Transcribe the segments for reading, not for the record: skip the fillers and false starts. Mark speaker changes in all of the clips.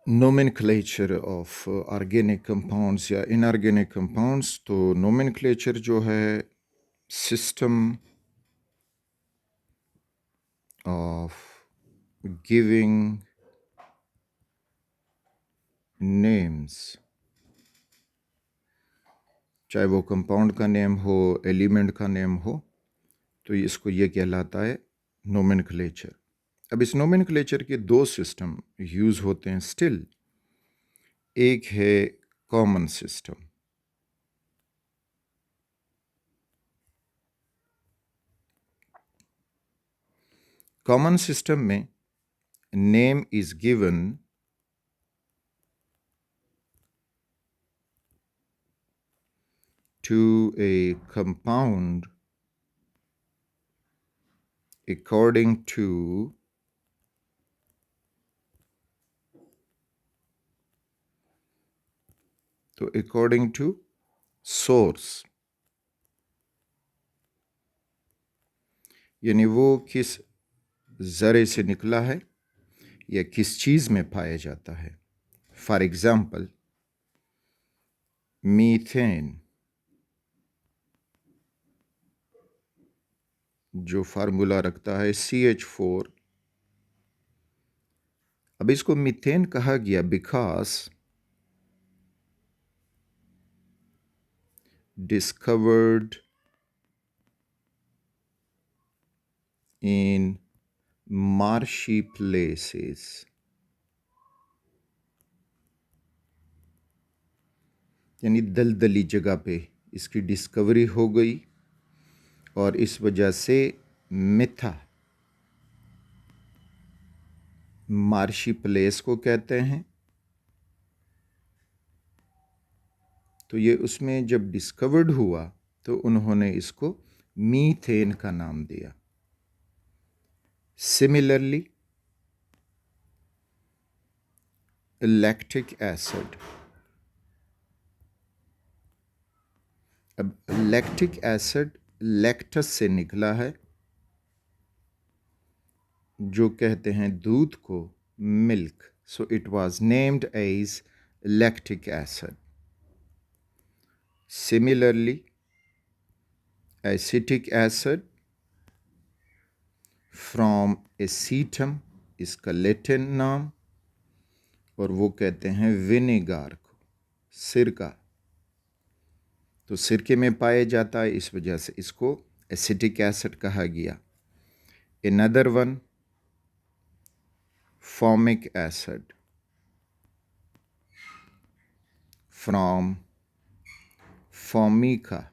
Speaker 1: Nomenclature of organic compounds या inorganic compounds. तो nomenclature जो है सिस्टम ऑफ गिविंग नेम्स, चाहे वो कंपाउंड का नेम हो, एलिमेंट का नेम हो, तो इसको ये कहलाता है नोमेनक्लेचर। अब इस नोमेनक्लेचर के दो सिस्टम यूज़ होते हैं स्टिल। एक है कॉमन सिस्टम। कॉमन सिस्टम में name is given to a compound according to source, यानी वो किस ज़रे से निकला है या किस चीज़ में पाया जाता है। फॉर एग्जाम्पल, मीथेन जो फार्मूला रखता है CH4। अब इसको मीथेन कहा गया because discovered in marshy places, यानी दलदली जगह पे इसकी डिस्कवरी हो गई और इस वजह से मिथा मार्शी प्लेस को कहते हैं। तो ये उसमें जब डिस्कवर्ड हुआ तो उन्होंने इसको मीथेन का नाम दिया। सिमिलरली लैक्टिक एसिड, अब लैक्टिक एसिड लैक्टस से निकला है, जो कहते हैं दूध को milk, so it was named as lactic acid. Similarly acetic acid from एसीटम, इसका लैटिन नाम, और वो कहते हैं विनेगार को, सिरका। तो सिरके में पाया जाता है, इस वजह से इसको एसिटिक एसिड कहा गया। Another one formic acid from Formica,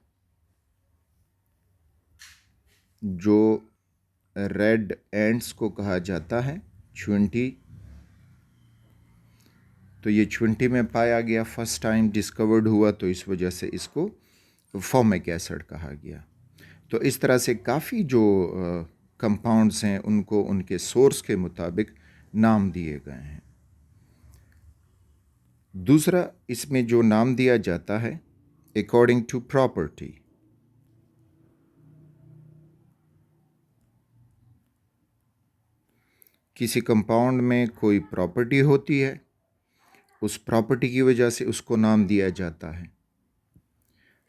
Speaker 1: जो रेड एंट्स को कहा जाता है, चुंटी। तो ये चुंटी में पाया गया, फर्स्ट टाइम डिस्कवर्ड हुआ, तो इस वजह से इसको फॉर्मिक एसिड कहा गया। तो इस तरह से काफ़ी जो कंपाउंड्स हैं उनको उनके सोर्स के मुताबिक नाम दिए गए हैं। दूसरा, इसमें जो नाम दिया जाता है अकॉर्डिंग टू प्रॉपर्टी। किसी कंपाउंड में कोई प्रॉपर्टी होती है, उस प्रॉपर्टी की वजह से उसको नाम दिया जाता है।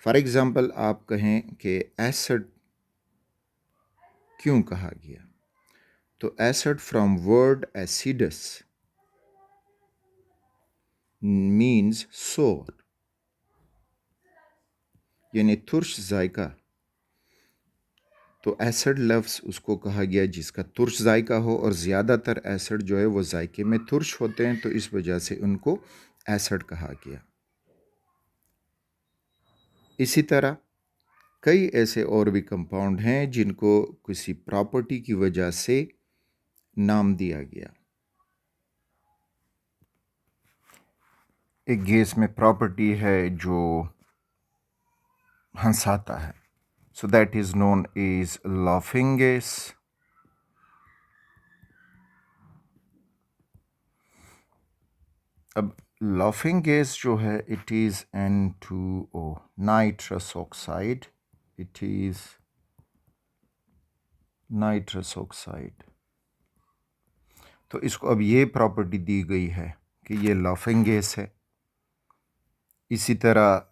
Speaker 1: फॉर एग्जाम्पल, आप कहें कि एसिड क्यों कहा गया, तो acid from word acidus means सोर, यानी तुर्श जायका। तो एसिड लफ्ज़ उसको कहा गया जिसका तुर्श जायका हो, और ज़्यादातर एसिड जो है वो जायके में तुर्श होते हैं, तो इस वजह से उनको एसिड कहा गया। इसी तरह कई ऐसे और भी कंपाउंड हैं जिनको किसी प्रॉपर्टी की वजह से नाम दिया गया। एक गैस में प्रॉपर्टी है जो हंसाता है, so that is known as laughing gas. अब लाफिंग गैस जो है, it is N2O, nitrous oxide. It is nitrous oxide. तो इसको अब ये प्रॉपर्टी दी गई है कि ये लाफिंग गैस है। इसी तरह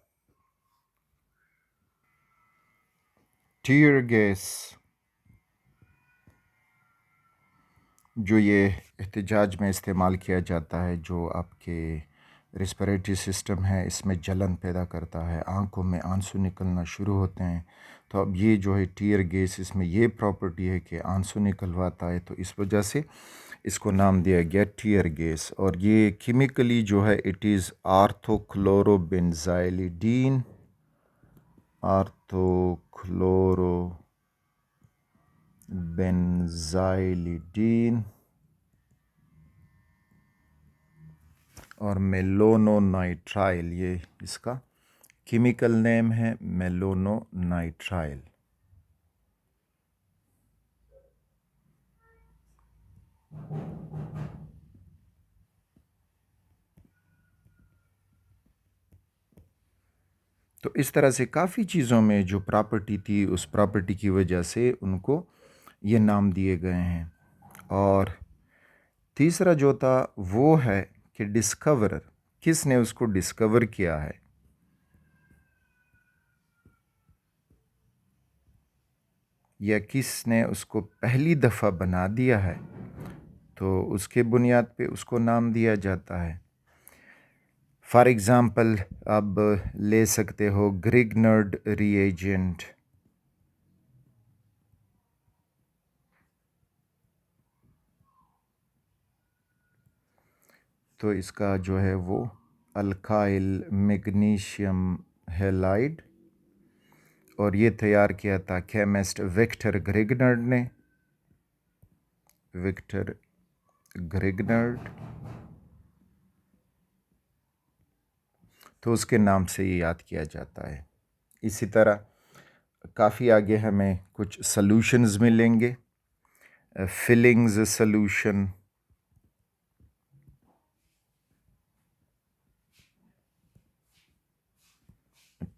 Speaker 1: टीयर गैस, जो ये एहतजाज में इस्तेमाल किया जाता है, जो आपके रेस्पिरेटरी सिस्टम है इसमें जलन पैदा करता है, आंखों में आंसू निकलना शुरू होते हैं। तो अब ये जो है टीयर गैस, इसमें ये प्रॉपर्टी है कि आंसू निकलवाता है, तो इस वजह से इसको नाम दिया गया टीयर गैस। और ये केमिकली जो है इट इज़ आर्थोक्लोरोबेंजाइलिडीन, आर्थोक्लोरोबेंजाइलिडीन और मेलोनोनाइट्राइल, ये इसका केमिकल नेम है, मेलोनोनाइट्राइल। तो इस तरह से काफ़ी चीज़ों में जो प्रॉपर्टी थी, उस प्रॉपर्टी की वजह से उनको ये नाम दिए गए हैं। और तीसरा जो था वो है कि डिस्कवरर, किसने उसको डिस्कवर किया है, या किसने उसको पहली दफ़ा बना दिया है, तो उसके बुनियाद पे उसको नाम दिया जाता है। फॉर एग्ज़ाम्पल अब ले सकते हो ग्रिग्नर्ड रिएजेंट, तो इसका जो है वो अल्काइल मैग्नीशियम हैलाइड, और ये तैयार किया था केमिस्ट विक्टर ग्रिग्नर्ड ने, विक्टर ग्रिग्नर्ड, तो उसके नाम से ये याद किया जाता है। इसी तरह काफ़ी आगे हमें कुछ सॉल्यूशंस मिलेंगे, फिलिंग्स सॉल्यूशन,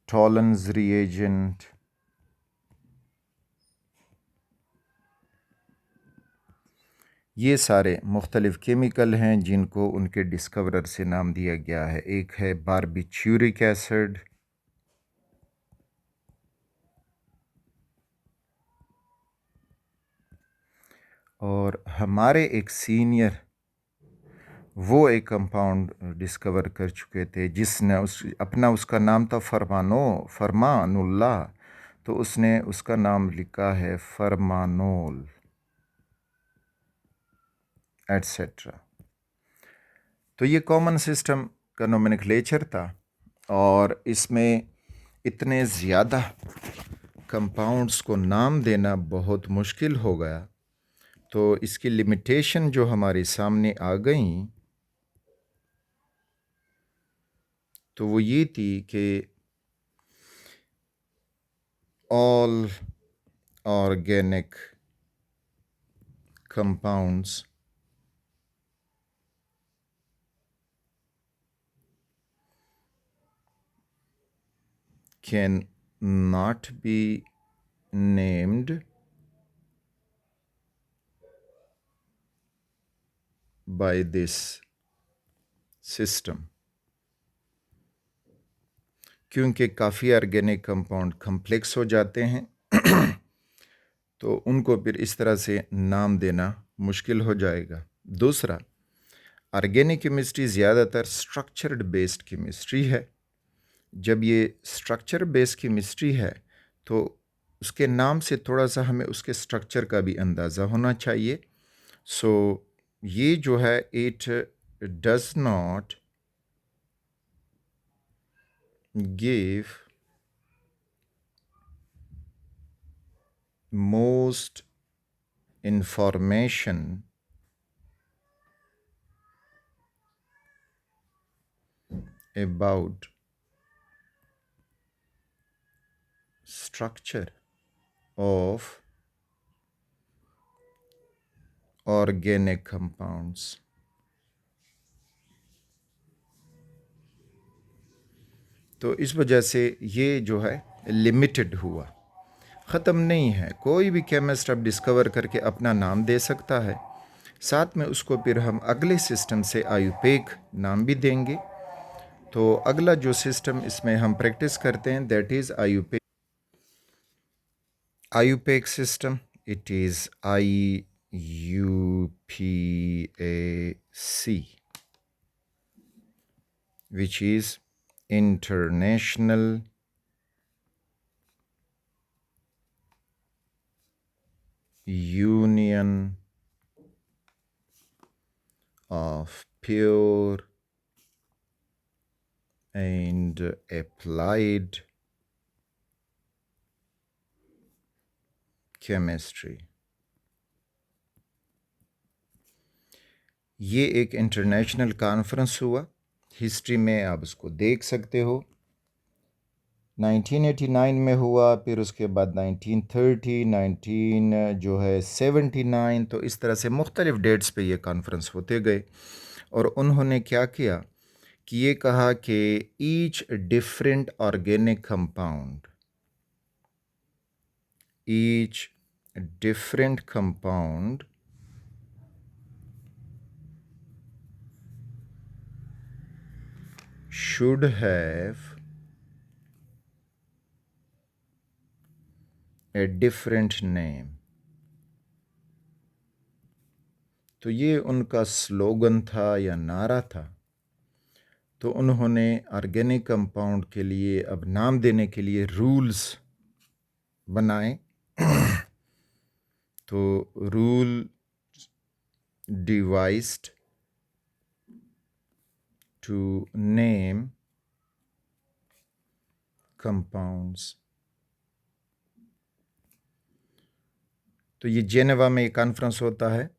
Speaker 1: टॉलन्स रिएजेंट, ये सारे मुख्तलिफ़ केमिकल हैं जिनको उनके डिस्कवरर से नाम दिया गया है। एक है बारबिट्यूरिक एसिड, और हमारे एक सीनियर वो एक कंपाउंड डिस्कवर कर चुके थे जिसने उसका नाम था फरमानुल्लाह, तो उसने उसका नाम लिखा है फरमानोल एट्सेट्रा। तो ये कॉमन सिस्टम का नोमेनक्लेचर था, और इसमें इतने ज़्यादा कंपाउंड्स को नाम देना बहुत मुश्किल हो गया। तो इसकी लिमिटेशन जो हमारे सामने आ गई, तो वो ये थी कि all organic compounds can not be named by this system, क्योंकि काफ़ी ऑर्गेनिक कंपाउंड कम्प्लेक्स हो जाते हैं तो उनको फिर इस तरह से नाम देना मुश्किल हो जाएगा। दूसरा, ऑर्गेनिक केमिस्ट्री ज़्यादातर स्ट्रक्चर्ड बेस्ड केमिस्ट्री है। जब ये स्ट्रक्चर बेस्ड केमिस्ट्री है तो उसके नाम से थोड़ा सा हमें उसके स्ट्रक्चर का भी अंदाज़ा होना चाहिए। सो ये जो है it does not give most information about structure of organic compounds। तो इस वजह से ये जो है लिमिटेड हुआ, ख़त्म नहीं है। कोई भी केमिस्ट अब डिस्कवर करके अपना नाम दे सकता है, साथ में उसको फिर हम अगले सिस्टम से आयुपेक नाम भी देंगे। तो अगला जो सिस्टम इसमें हम प्रैक्टिस करते हैं that is IUPAC system. It is IUPAC, which is International Union of Pure and Applied Chemistry। ये एक इंटरनेशनल कॉन्फ्रेंस हुआ, हिस्ट्री में आप उसको देख सकते हो। 1989 में हुआ, फिर उसके बाद 1930, 79, तो इस तरह से मुख्तलिफ डेट्स पे ये कॉन्फ्रेंस होते गए। और उन्होंने क्या किया कि ये कहा कि each different organic compound should have a different name। तो ये उनका स्लोगन था या नारा था। तो उन्होंने ऑर्गेनिक कंपाउंड के लिए अब नाम देने के लिए रूल्स बनाए। तो rule devised to name compounds। तो ये जेनेवा में एक कॉन्फ्रेंस होता है,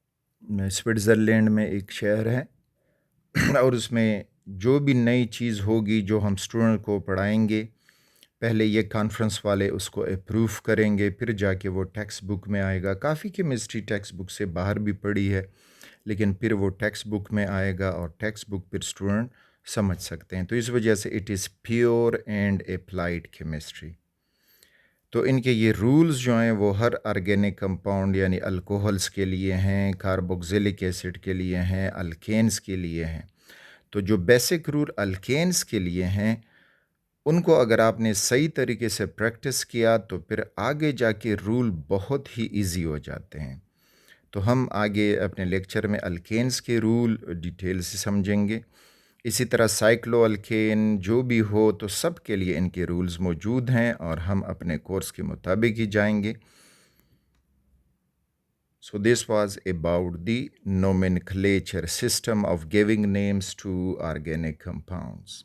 Speaker 1: स्विट्ज़रलैंड में एक शहर है। और उसमें जो भी नई चीज़ होगी जो हम स्टूडेंट को पढ़ाएंगे, पहले ये कॉन्फ्रेंस वाले उसको अप्रूव करेंगे, फिर जाके वो टेक्स्ट बुक में आएगा। काफ़ी केमिस्ट्री टेक्स्ट बुक से बाहर भी पड़ी है, लेकिन फिर वो टेक्स्ट बुक में आएगा और टेक्स्ट बुक फिर स्टूडेंट समझ सकते हैं। तो इस वजह से it is pure and applied chemistry. तो इनके ये रूल्स जो हैं वो हर ऑर्गेनिक कंपाउंड यानी अल्कोहल्स के लिए हैं, कार्बोक्सिलिक एसिड के लिए हैं, अल्केन्स के लिए हैं। तो जो बेसिक रूल अल्केन्स के लिए हैं उनको अगर आपने सही तरीके से प्रैक्टिस किया तो फिर आगे जाके रूल बहुत ही इजी हो जाते हैं। तो हम आगे अपने लेक्चर में अल्केन्स के रूल डिटेल से समझेंगे। इसी तरह साइक्लो अल्केन जो भी हो तो सब के लिए इनके रूल्स मौजूद हैं और हम अपने कोर्स के मुताबिक ही जाएंगे। So this was about the nomenclature system of giving names to organic compounds.